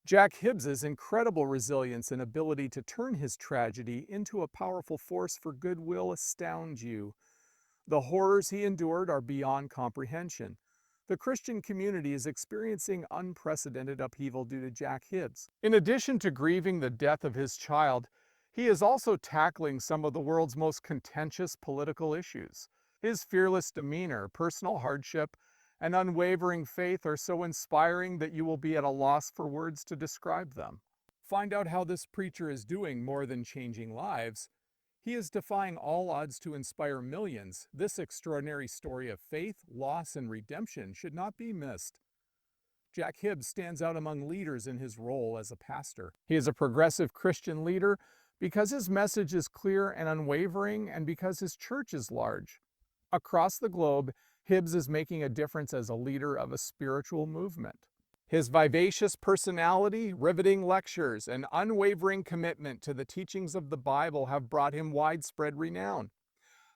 Jack Hibbs's incredible resilience and ability to turn his tragedy into a powerful force for goodwill astound you. The horrors he endured are beyond comprehension. The Christian community is experiencing unprecedented upheaval due to Jack Hibbs. In addition to grieving the death of his child, he is also tackling some of the world's most contentious political issues. His fearless demeanor, personal hardship, and unwavering faith are so inspiring that you will be at a loss for words to describe them. Find out how this preacher is doing more than changing lives. He is defying all odds to inspire millions. This extraordinary story of faith, loss, and redemption should not be missed. Jack Hibbs stands out among leaders in his role as a pastor. He is a progressive Christian leader because his message is clear and unwavering, and because his church is large. Across the globe, Hibbs is making a difference as a leader of a spiritual movement. His vivacious personality, riveting lectures, and unwavering commitment to the teachings of the Bible have brought him widespread renown.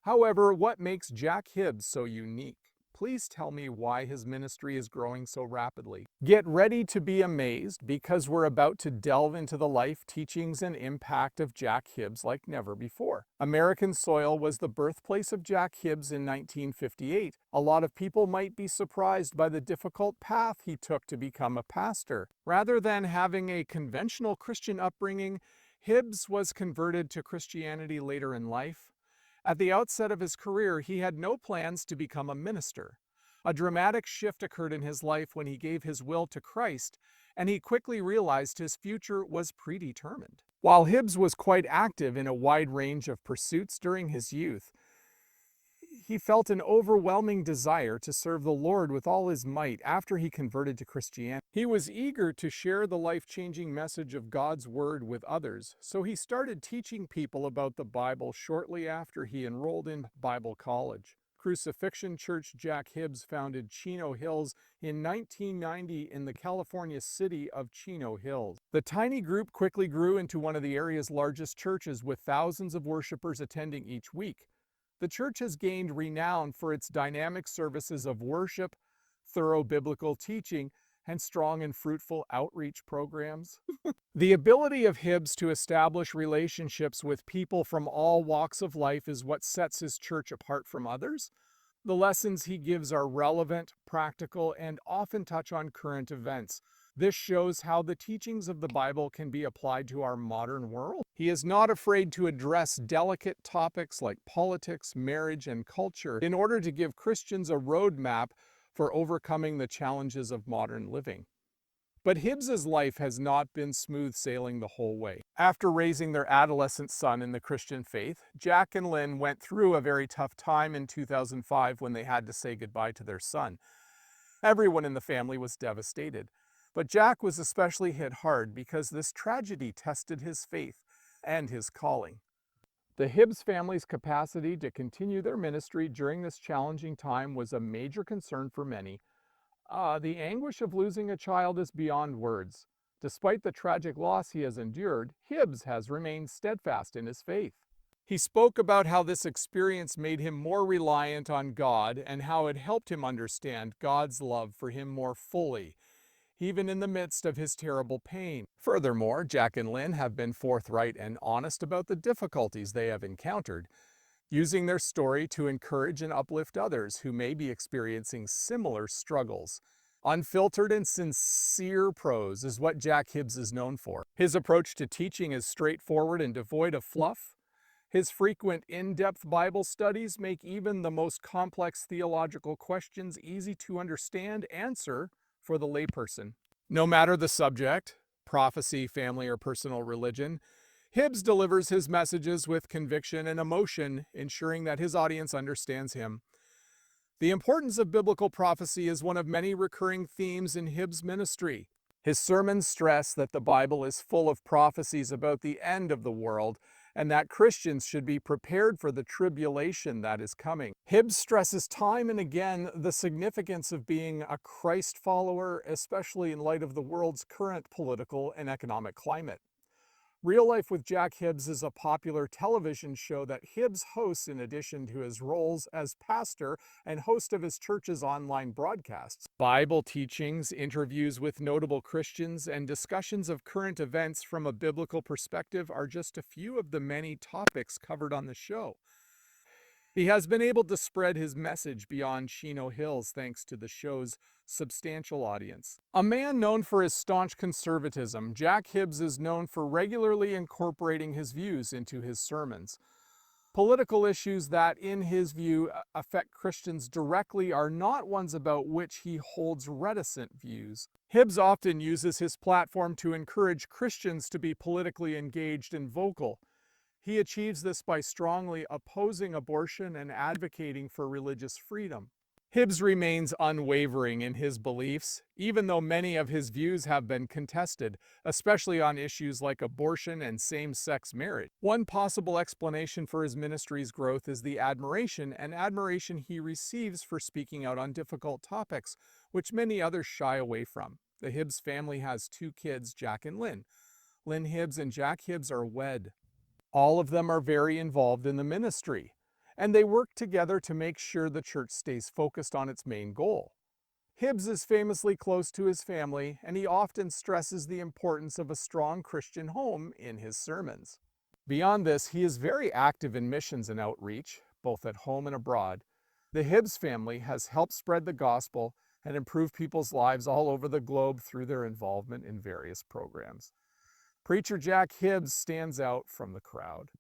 However, what makes Jack Hibbs so unique? Please tell me why his ministry is growing so rapidly. Get ready to be amazed, because we're about to delve into the life, teachings, and impact of Jack Hibbs like never before. American soil was the birthplace of Jack Hibbs in 1958. A lot of people might be surprised by the difficult path he took to become a pastor. Rather than having a conventional Christian upbringing, Hibbs was converted to Christianity later in life. At the outset of his career, he had no plans to become a minister. A dramatic shift occurred in his life when he gave his will to Christ, and he quickly realized his future was predetermined. While Hibbs was quite active in a wide range of pursuits during his youth, he felt an overwhelming desire to serve the Lord with all his might after he converted to Christianity. He was eager to share the life-changing message of God's Word with others, so he started teaching people about the Bible shortly after he enrolled in Bible college. Crucifixion Church Jack Hibbs founded Chino Hills in 1990 in the California city of Chino Hills. The tiny group quickly grew into one of the area's largest churches, with thousands of worshipers attending each week. The church has gained renown for its dynamic services of worship, thorough biblical teaching, and strong and fruitful outreach programs. The ability of Hibbs to establish relationships with people from all walks of life is what sets his church apart from others. The lessons he gives are relevant, practical, and often touch on current events. This shows how the teachings of the Bible can be applied to our modern world. He is not afraid to address delicate topics like politics, marriage, and culture in order to give Christians a roadmap for overcoming the challenges of modern living. But Hibbs's life has not been smooth sailing the whole way. After raising their adolescent son in the Christian faith, Jack and Lynn went through a very tough time in 2005 when they had to say goodbye to their son. Everyone in the family was devastated. But Jack was especially hit hard because this tragedy tested his faith and his calling. The Hibbs family's capacity to continue their ministry during this challenging time was a major concern for many. The anguish of losing a child is beyond words. Despite the tragic loss he has endured, Hibbs has remained steadfast in his faith. He spoke about how this experience made him more reliant on God and how it helped him understand God's love for him more fully, even in the midst of his terrible pain. Furthermore, Jack and Lynn have been forthright and honest about the difficulties they have encountered, using their story to encourage and uplift others who may be experiencing similar struggles. Unfiltered and sincere prose is what Jack Hibbs is known for. His approach to teaching is straightforward and devoid of fluff. His frequent in-depth Bible studies make even the most complex theological questions easy to understand and answer for the layperson. No matter the subject, prophecy, family, or personal religion, Hibbs delivers his messages with conviction and emotion, ensuring that his audience understands him. The importance of biblical prophecy is one of many recurring themes in Hibbs' ministry. His sermons stress that the Bible is full of prophecies about the end of the world, and that Christians should be prepared for the tribulation that is coming. Hibbs stresses time and again the significance of being a Christ follower, especially in light of the world's current political and economic climate. Real Life with Jack Hibbs is a popular television show that Hibbs hosts in addition to his roles as pastor and host of his church's online broadcasts. Bible teachings, interviews with notable Christians, and discussions of current events from a biblical perspective are just a few of the many topics covered on the show. He has been able to spread his message beyond Chino Hills thanks to the show's substantial audience. A man known for his staunch conservatism, Jack Hibbs is known for regularly incorporating his views into his sermons. Political issues that, in his view, affect Christians directly are not ones about which he holds reticent views. Hibbs often uses his platform to encourage Christians to be politically engaged and vocal. He achieves this by strongly opposing abortion and advocating for religious freedom. Hibbs remains unwavering in his beliefs, even though many of his views have been contested, especially on issues like abortion and same-sex marriage. One possible explanation for his ministry's growth is the admiration he receives for speaking out on difficult topics, which many others shy away from. The Hibbs family has 2 kids, Jack and Lynn. Lynn Hibbs and Jack Hibbs are wed. All of them are very involved in the ministry, and they work together to make sure the church stays focused on its main goal. Hibbs is famously close to his family, and he often stresses the importance of a strong Christian home in his sermons. Beyond this, he is very active in missions and outreach, both at home and abroad. The Hibbs family has helped spread the gospel and improve people's lives all over the globe through their involvement in various programs. Preacher Jack Hibbs stands out from the crowd.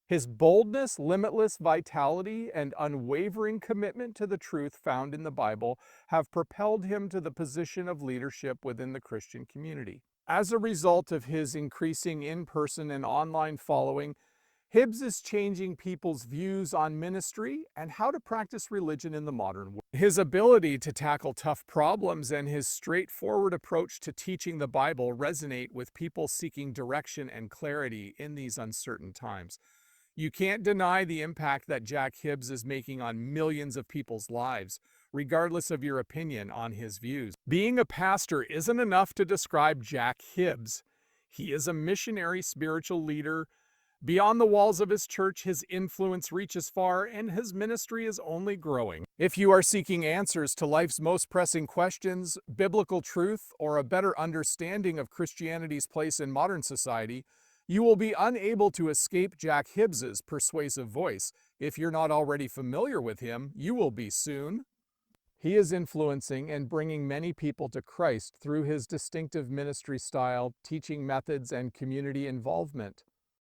His boldness, limitless vitality, and unwavering commitment to the truth found in the Bible have propelled him to the position of leadership within the Christian community. As a result of his increasing in-person and online following, Hibbs is changing people's views on ministry and how to practice religion in the modern world. His ability to tackle tough problems and his straightforward approach to teaching the Bible resonate with people seeking direction and clarity in these uncertain times. You can't deny the impact that Jack Hibbs is making on millions of people's lives, regardless of your opinion on his views. Being a pastor isn't enough to describe Jack Hibbs. He is a missionary spiritual leader. Beyond the walls of his church, his influence reaches far, and his ministry is only growing. If you are seeking answers to life's most pressing questions, biblical truth, or a better understanding of Christianity's place in modern society, you will be unable to escape Jack Hibbs's persuasive voice. If you're not already familiar with him, you will be soon. He is influencing and bringing many people to Christ through his distinctive ministry style, teaching methods, and community involvement.